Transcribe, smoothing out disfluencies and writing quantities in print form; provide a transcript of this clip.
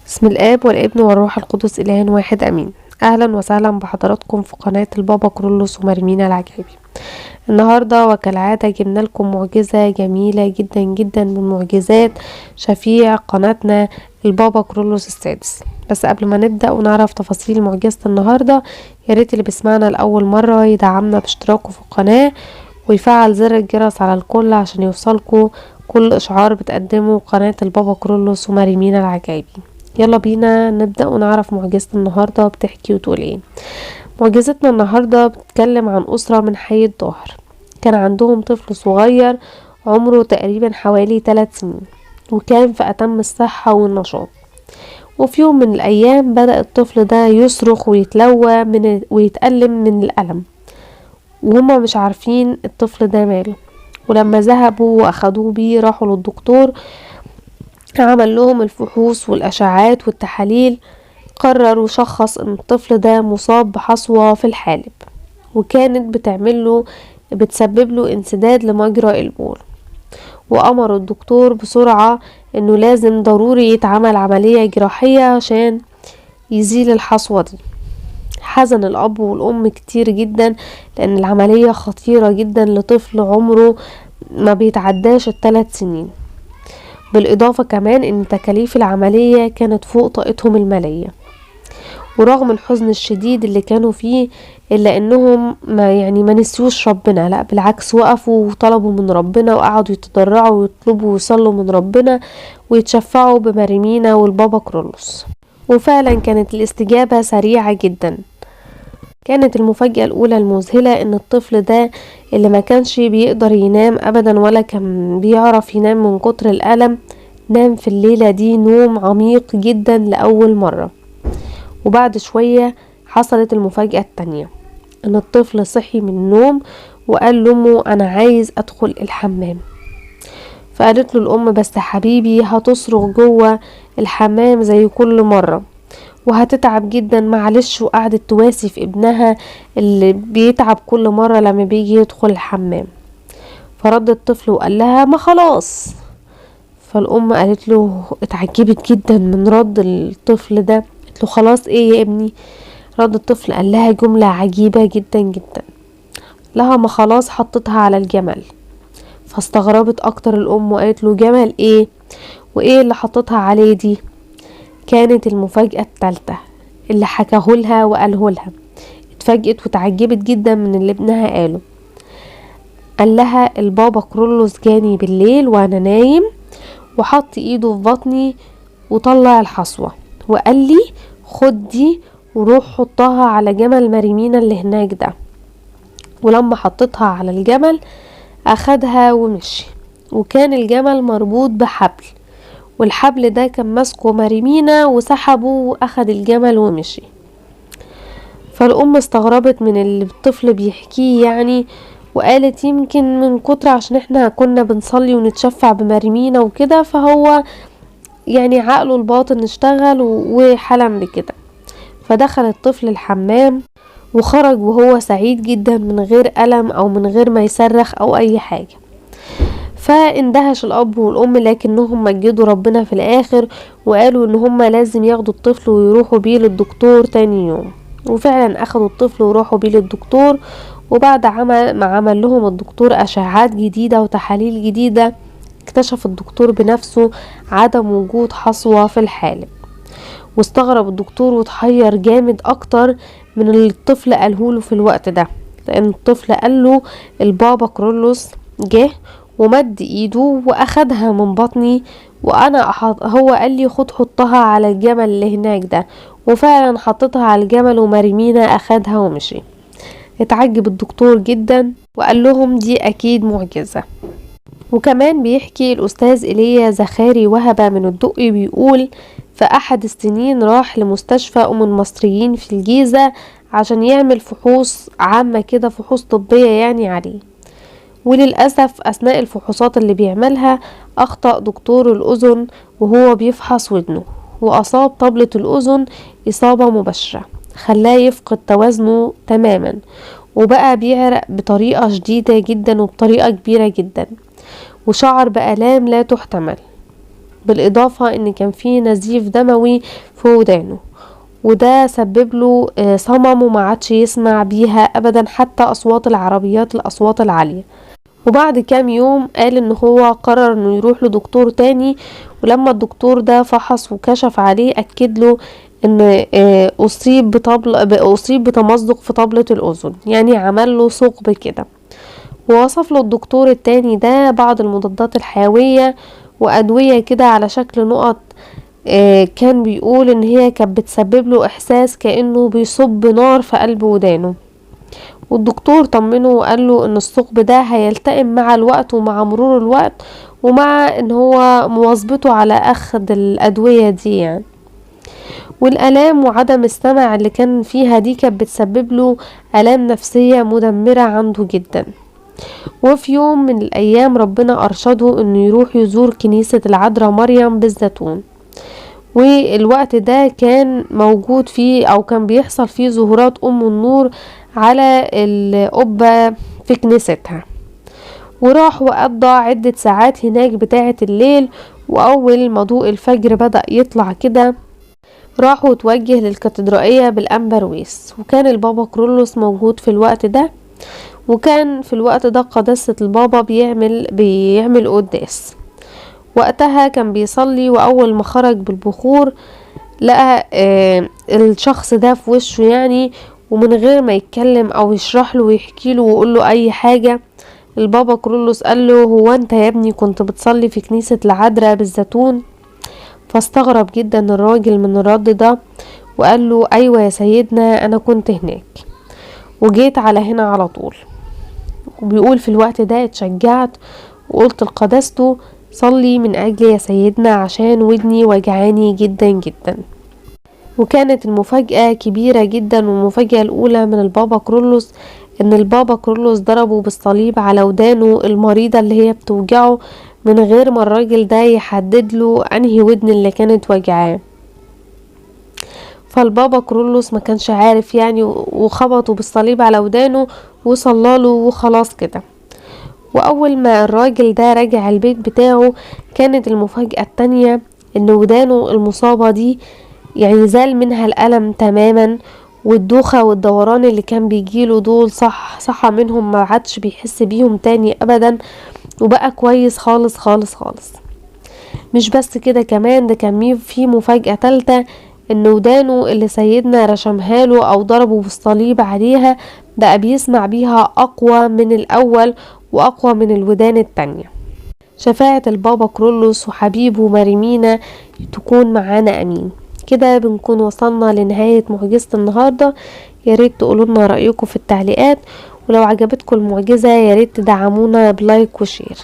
بسم الآب والابن والروح القدس إله واحد أمين. أهلا وسهلا بحضراتكم في قناة البابا كرولوس ومرمينا العجيبي. النهاردة وكالعادة جبنا لكم معجزة جميلة جدا جدا من معجزات شفيع قناتنا البابا كرولوس السادس. بس قبل ما نبدأ ونعرف تفاصيل معجزة النهاردة، ياريت اللي بيسمعنا لأول مرة يدعمنا باشتراكه في القناة ويفعل زر الجرس على الكل عشان يوصلكوا كل إشعار بتقدمه قناة البابا كرولوس ومرمينا العجيبي. يلا بينا نبدأ ونعرف معجزة النهاردة بتحكي وتقول ايه. معجزتنا النهاردة بتتكلم عن أسرة من حي الظاهر. كان عندهم طفل صغير عمره تقريبا حوالي 3 سنين، وكان في أتم الصحة والنشاط. وفي يوم من الأيام بدأ الطفل ده يصرخ ويتلوى ويتألم من الألم، وهما مش عارفين الطفل ده ماله. ولما ذهبوا وأخدوه بيه راحوا للدكتور، عمل لهم الفحوص والأشعات والتحاليل، قرر وشخص ان الطفل ده مصاب بحصوة في الحالب، وكانت بتسبب له انسداد لمجرى البول. وأمر الدكتور بسرعة انه لازم ضروري يتعمل عملية جراحية عشان يزيل الحصوة دي. حزن الأب والأم كتير جدا، لأن العملية خطيرة جدا لطفل عمره ما بيتعداش ال3 سنين. بالإضافة كمان ان تكاليف العملية كانت فوق طاقتهم المالية. ورغم الحزن الشديد اللي كانوا فيه، إلا انهم ما نسيوش ربنا، لا بالعكس وقفوا وطلبوا من ربنا وقعدوا يتضرعوا ويطلبوا ويصلوا من ربنا ويتشفعوا بمريمينا والبابا كرولوس. وفعلا كانت الاستجابة سريعة جدا. كانت المفاجأة الأولى المذهلة ان الطفل ده اللي ما كانش بيقدر ينام أبدا ولا كان بيعرف ينام من كتر الألم، نام في الليلة دي نوم عميق جدا لأول مرة. وبعد شوية حصلت المفاجأة التانية، ان الطفل صحي من النوم وقال لأمه انا عايز ادخل الحمام. فقالت له الام بس حبيبي هتصرخ جوه الحمام زي كل مرة وهتتعب جدا، معلش. وقعدت تواسي في ابنها اللي بيتعب كل مرة لما بيجي يدخل الحمام. فرد الطفل وقال لها ما خلاص. فالام قالت له اتعجبت جدا من رد الطفل ده، قالت له خلاص ايه يا ابني؟ رد الطفل قال لها جملة عجيبة جدا جدا، لها ما خلاص حطتها على الجمل. فاستغربت اكتر الام وقالت له جمل ايه؟ وايه اللي حطتها عليه دي؟ كانت المفاجأة التالتة اللي حكاهولها وقالهولها. اتفاجئت وتعجبت جدا من اللي ابنها قاله. قال لها البابا كرولوس جاني بالليل وانا نايم وحط ايده في بطني وطلع الحصوة وقال لي خد دي وروح حطها على جمل مريمينا اللي هناك ده. ولما حطتها على الجمل اخدها ومشي، وكان الجمل مربوط بحبل، والحبل ده كان ماسكه مريمينا وسحبه واخد الجمل ومشي. فالام استغربت من اللي الطفل بيحكيه وقالت يمكن من كتر عشان احنا كنا بنصلي ونتشفع بمريمينا وكده، فهو عقله الباطن اشتغل وحلم بكده. فدخل الطفل الحمام وخرج وهو سعيد جدا من غير ألم او من غير ما يصرخ او اي حاجة. فاندهش الاب والام، لكنهم مجدوا ربنا في الاخر وقالوا ان هم لازم ياخدوا الطفل ويروحوا بيه للدكتور تاني يوم. وفعلا اخدوا الطفل وراحوا بيه للدكتور، وبعد ما عمل لهم الدكتور اشعات جديدة وتحاليل جديدة، اكتشف الدكتور بنفسه عدم وجود حصوة في الحالب. واستغرب الدكتور وتحير جامد اكتر من اللي الطفل قالهوله في الوقت ده، لان الطفل قاله البابا كرولوس جه ومد ايده واخدها من بطني هو قال لي خد حطها على الجمل اللي هناك ده، وفعلا حطتها على الجمل ومريمينا اخدها ومشي. اتعجب الدكتور جدا وقال لهم دي اكيد معجزة. وكمان بيحكي الأستاذ إيليا زخاري وهبة من الدقي، بيقول في أحد السنين راح لمستشفى المصريين في الجيزة عشان يعمل فحوص عامة كده، فحوص طبية عليه. وللأسف أثناء الفحوصات اللي بيعملها أخطأ دكتور الأذن وهو بيفحص ودنه، وأصاب طبلة الأذن إصابة مباشرة خلاه يفقد توازنه تماما، وبقى بيعرق بطريقة شديدة جدا وبطريقة كبيرة جدا، وشعر بآلام لا تحتمل. بالاضافة ان كان فيه نزيف دموي في ودانه، وده سبب له صمم وما عادش يسمع بيها ابدا حتى اصوات العربيات، الاصوات العالية. وبعد كام يوم قال ان هو قرر انه يروح لدكتور تاني، ولما الدكتور ده فحص وكشف عليه اكد له ان اصيب بتمزق في طبلة الاذن، يعني عمل له ثقب كده. ووصف له الدكتور التاني ده بعض المضادات الحيوية وادوية كده على شكل نقط، كان بيقول ان هي كانت بتسبب له احساس كأنه بيصب نار في قلب ودانه. والدكتور طمنه وقال له ان الثقب ده هيلتئم مع الوقت ومع مرور الوقت، ومع ان هو مواظبته على اخذ الادوية دي يعني. والالام وعدم السمع اللي كان فيها دي كانت بتسبب له الام نفسية مدمرة عنده جدا. وفي يوم من الايام ربنا ارشده انه يروح يزور كنيسة العذراء مريم بالزيتون، والوقت ده كان موجود فيه او كان بيحصل فيه ظهورات النور على القبة في كنيستها. وراح وقضى عدة ساعات هناك بتاعة الليل، واول ما ضوء الفجر بدأ يطلع كده راح وتوجه للكاتدرائية بالأمبرويس، وكان البابا كرولوس موجود في الوقت ده. وكان في الوقت ده قداسة البابا بيعمل قداس. وقتها كان بيصلي، واول ما خرج بالبخور لقى الشخص ده في وشه يعني، ومن غير ما يتكلم او يشرح له ويحكي له ويقول له اي حاجة، البابا كرولوس قال له هو انت يا ابني كنت بتصلي في كنيسة العذراء بالزيتون؟ فاستغرب جدا الراجل من الرد ده، وقال له ايوه يا سيدنا انا كنت هناك وجيت على هنا على طول. وبيقول في الوقت ده اتشجعت وقلت لقداسته صلي من اجلي يا سيدنا عشان ودني وجعاني جدا جدا. وكانت المفاجأة كبيرة جدا، والمفاجأة الاولى من البابا كرولوس ان البابا كرولوس ضربه بالصليب على ودانه المريضة اللي هي بتوجعه، من غير ما الراجل ده يحدد له انهي ودن اللي كانت وجعاه. فالبابا كرولوس ما كانش عارف يعني، وخبطه بالصليب على ودانه وصلاله وخلاص كده. واول ما الراجل ده رجع البيت بتاعه كانت المفاجأة التانية ان ودانه المصابة دي يعني زال منها الألم تماما، والدوخة والدوران اللي كان بيجيله دول صح منهم، ما عادش بيحس بيهم تاني ابدا، وبقى كويس خالص خالص خالص. مش بس كده، كمان ده كان في مفاجأة تالتة، ان ودانه اللي سيدنا رشمها له او ضربه بالصليب عليها بقى بيسمع بيها اقوى من الاول واقوى من الودان التانية. شفاعة البابا كرولوس وحبيبه مريمينا تكون معانا امين. كده بنكون وصلنا لنهاية معجزة النهاردة. ياريت تقولوا لنا رأيكم في التعليقات، ولو عجبتكم المعجزة ياريت تدعمونا بلايك وشير.